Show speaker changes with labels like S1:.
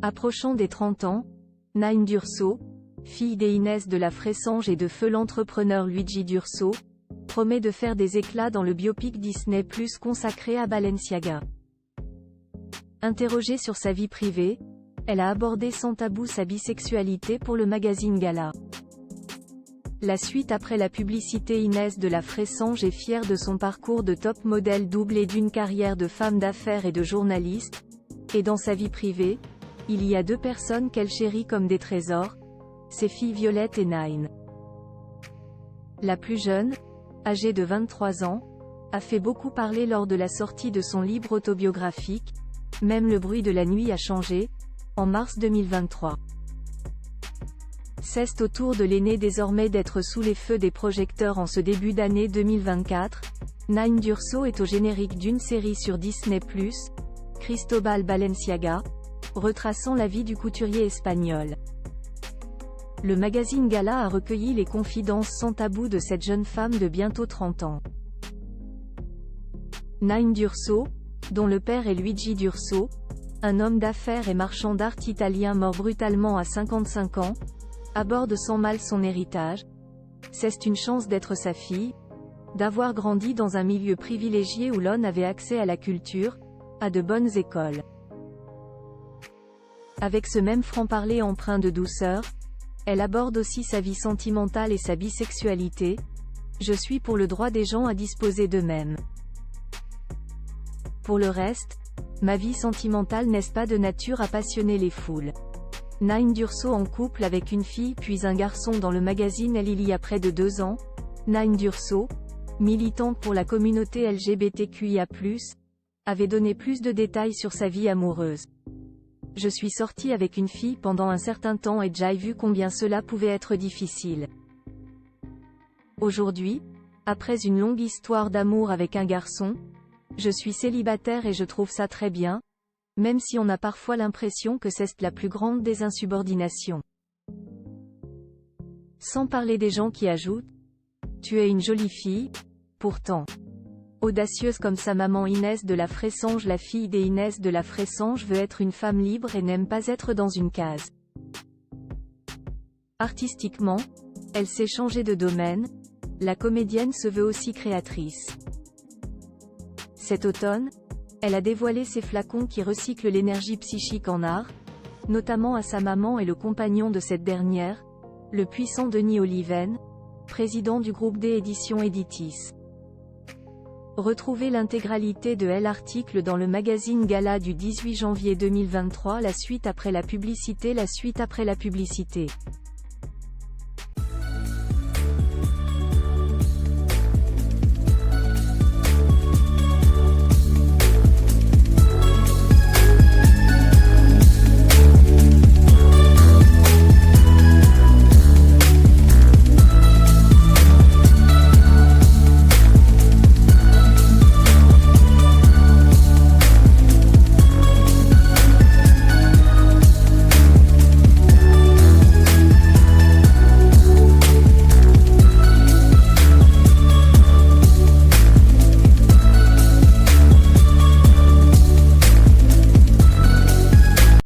S1: Approchant des 30 ans, Naïm Durso, fille d'Inès de la Fressange et de feu l'entrepreneur Luigi Durso, promet de faire des éclats dans le biopic Disney+ consacré à Balenciaga. Interrogée sur sa vie privée, elle a abordé sans tabou sa bisexualité pour le magazine Gala. La suite après la publicité. Inès de la Fressange est fière de son parcours de top modèle doublé d'une carrière de femme d'affaires et de journaliste, et dans sa vie privée, il y a deux personnes qu'elle chérit comme des trésors, ses filles Violette et Naïm. La plus jeune, âgée de 23 ans, a fait beaucoup parler lors de la sortie de son livre autobiographique, Même le bruit de la nuit a changé, en mars 2023. C'est au tour de l'aînée désormais d'être sous les feux des projecteurs en ce début d'année 2024. Naïm Durso est au générique d'une série sur Disney+, Cristobal Balenciaga, retraçant la vie du couturier espagnol. Le magazine Gala a recueilli les confidences sans tabou de cette jeune femme de bientôt 30 ans. Naïm Durso, dont le père est Luigi Durso, un homme d'affaires et marchand d'art italien mort brutalement à 55 ans, aborde sans mal son héritage. C'est une chance d'être sa fille, d'avoir grandi dans un milieu privilégié où l'on avait accès à la culture, à de bonnes écoles. Avec ce même franc-parler empreint de douceur, elle aborde aussi sa vie sentimentale et sa bisexualité. Je suis pour le droit des gens à disposer d'eux-mêmes. Pour le reste, ma vie sentimentale n'est pas de nature à passionner les foules. Naïm Durso en couple avec une fille puis un garçon dans le magazine Elle. Il y a près de 2 ans, Naïm Durso, militante pour la communauté LGBTQIA+, avait donné plus de détails sur sa vie amoureuse. Je suis sortie avec une fille pendant un certain temps et j'ai vu combien cela pouvait être difficile. Aujourd'hui, après une longue histoire d'amour avec un garçon, je suis célibataire et je trouve ça très bien, même si on a parfois l'impression que c'est la plus grande des insubordinations. Sans parler des gens qui ajoutent « Tu es une jolie fille, pourtant ». Audacieuse comme sa maman Inès de la Fressange. La fille d'Inès de la Fressange veut être une femme libre et n'aime pas être dans une case. Artistiquement, elle s'est changée de domaine, la comédienne se veut aussi créatrice. Cet automne, elle a dévoilé ses flacons qui recyclent l'énergie psychique en art, notamment à sa maman et le compagnon de cette dernière, le puissant Denis Oliven, président du groupe D Éditions Editis. Retrouvez l'intégralité de l'article dans le magazine Gala du 18 janvier 2023. La suite après la publicité.